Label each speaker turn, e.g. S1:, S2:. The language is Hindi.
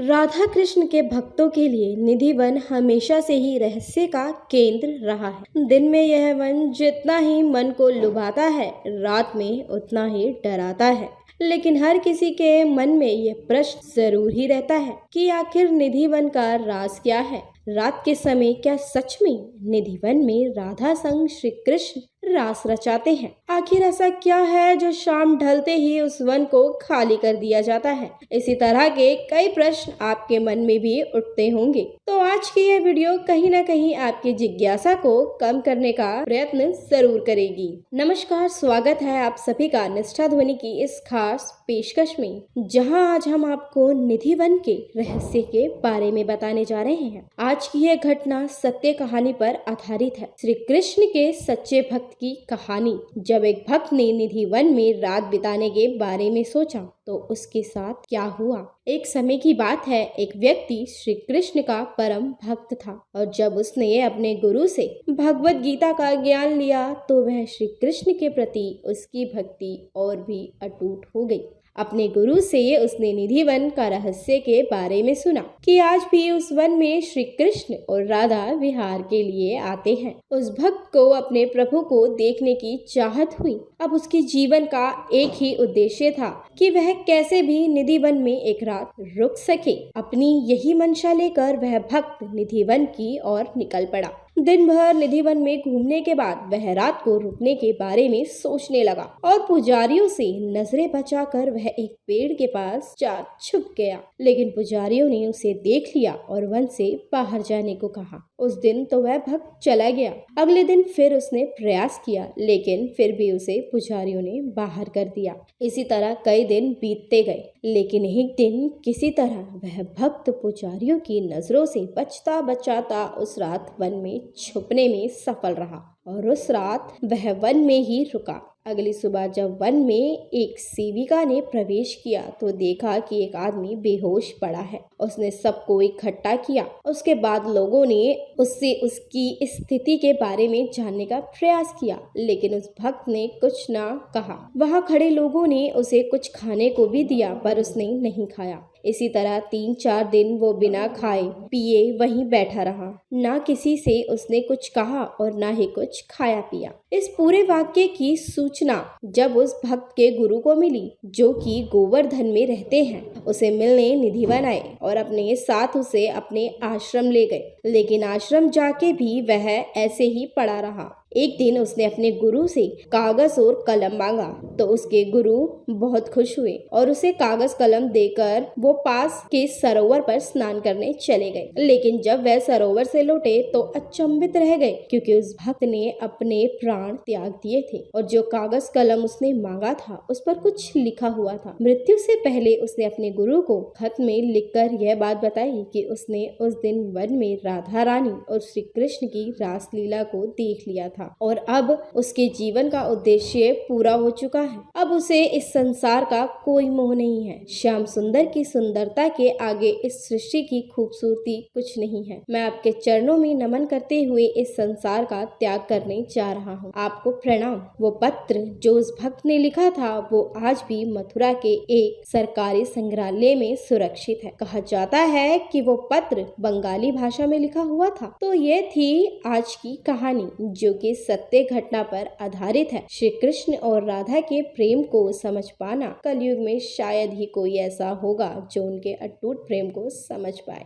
S1: राधा कृष्ण के भक्तों के लिए निधि वन हमेशा से ही रहस्य का केंद्र रहा है। दिन में यह वन जितना ही मन को लुभाता है, रात में उतना ही डराता है। लेकिन हर किसी के मन में यह प्रश्न जरूर ही रहता है कि आखिर निधि वन का राज क्या है। रात के समय क्या सच में निधि वन में राधा संग श्री कृष्ण रास रचाते हैं? आखिर ऐसा क्या है जो शाम ढलते ही उस वन को खाली कर दिया जाता है? इसी तरह के कई प्रश्न आपके मन में भी उठते होंगे। तो आज की यह वीडियो कहीं ना कहीं आपकी जिज्ञासा को कम करने का प्रयत्न जरूर करेगी। नमस्कार, स्वागत है आप सभी का निष्ठा ध्वनि की इस खास पेशकश में, जहां आज हम आपको निधि वन के रहस्य के बारे में बताने जा रहे हैं। आज की यह घटना सत्य कहानी पर आधारित है, श्री कृष्ण के सच्चे भक्त की कहानी। जब एक भक्त ने निधि वन में रात बिताने के बारे में सोचा तो उसके साथ क्या हुआ। एक समय की बात है, एक व्यक्ति श्री कृष्ण का परम भक्त था और जब उसने अपने गुरु से भगवत गीता का ज्ञान लिया तो वह श्री कृष्ण के प्रति उसकी भक्ति और भी अटूट हो गई। अपने गुरु से उसने निधि वन का रहस्य के बारे में सुना कि आज भी उस वन में श्री कृष्ण और राधा विहार के लिए आते हैं। उस भक्त को अपने प्रभु को देखने की चाहत हुई। अब उसके जीवन का एक ही उद्देश्य था कि वह कैसे भी निधि वन में एक रात रुक सके। अपनी यही मंशा लेकर वह भक्त निधि वन की ओर निकल पड़ा। दिन भर निधि वन में घूमने के बाद वह रात को रुकने के बारे में सोचने लगा और पुजारियों से नजरें बचाकर वह एक पेड़ के पास जा छुप गया। लेकिन पुजारियों ने उसे देख लिया और वन से बाहर जाने को कहा। उस दिन तो वह भक्त चला गया। अगले दिन फिर उसने प्रयास किया, लेकिन फिर भी उसे पुजारियों ने बाहर कर दिया। इसी तरह कई दिन बीतते गए, लेकिन एक दिन किसी तरह वह भक्त पुजारियों की नजरों से बचता बचाता उस रात वन में छुपने में सफल रहा और उस रात वह वन में ही रुका। अगली सुबह जब वन में एक सेविका ने प्रवेश किया तो देखा कि एक आदमी बेहोश पड़ा है। उसने सबको इकट्ठा किया। उसके बाद लोगों ने उससे उसकी स्थिति के बारे में जानने का प्रयास किया, लेकिन उस भक्त ने कुछ ना कहा। वहां खड़े लोगों ने उसे कुछ खाने को भी दिया, पर उसने नहीं खाया। इसी तरह 3-4 दिन वो बिना खाए पिए वहीं बैठा रहा। ना किसी से उसने कुछ कहा और ना ही कुछ खाया पिया। इस पूरे वाक्य की सूचना जब उस भक्त के गुरु को मिली, जो कि गोवर्धन में रहते हैं, उसे मिलने निधि वन आए और अपने साथ उसे अपने आश्रम ले गए। लेकिन आश्रम जाके भी वह ऐसे ही पड़ा रहा। एक दिन उसने अपने गुरु से कागज और कलम मांगा तो उसके गुरु बहुत खुश हुए और उसे कागज कलम देकर वो पास के सरोवर पर स्नान करने चले गए। लेकिन जब वह सरोवर से लौटे तो अचंभित रह गए, क्योंकि उस भक्त ने अपने प्राण त्याग दिए थे और जो कागज कलम उसने मांगा था उस पर कुछ लिखा हुआ था। मृत्यु से पहले उसने अपने गुरु को खत में लिखकर यह बात बताई कि उसने उस दिन वन में राधा रानी और श्री कृष्ण की रासलीला को देख लिया था और अब उसके जीवन का उद्देश्य पूरा हो चुका है। अब उसे इस संसार का कोई मोह नहीं है। श्याम सुंदर की सुंदरता के आगे इस सृष्टि की खूबसूरती कुछ नहीं है। मैं आपके चरणों में नमन करते हुए इस संसार का त्याग करने जा रहा हूँ। आपको प्रणाम। वो पत्र जो उस भक्त ने लिखा था वो आज भी मथुरा के एक सरकारी संग्रहालय में सुरक्षित है। कहा जाता है कि वो पत्र बंगाली भाषा में लिखा हुआ था। तो ये थी आज की कहानी, जो कि सत्य घटना पर आधारित है। श्री कृष्ण और राधा के प्रेम को समझ पाना कलयुग में शायद ही कोई ऐसा होगा जो उनके अटूट प्रेम को समझ पाए।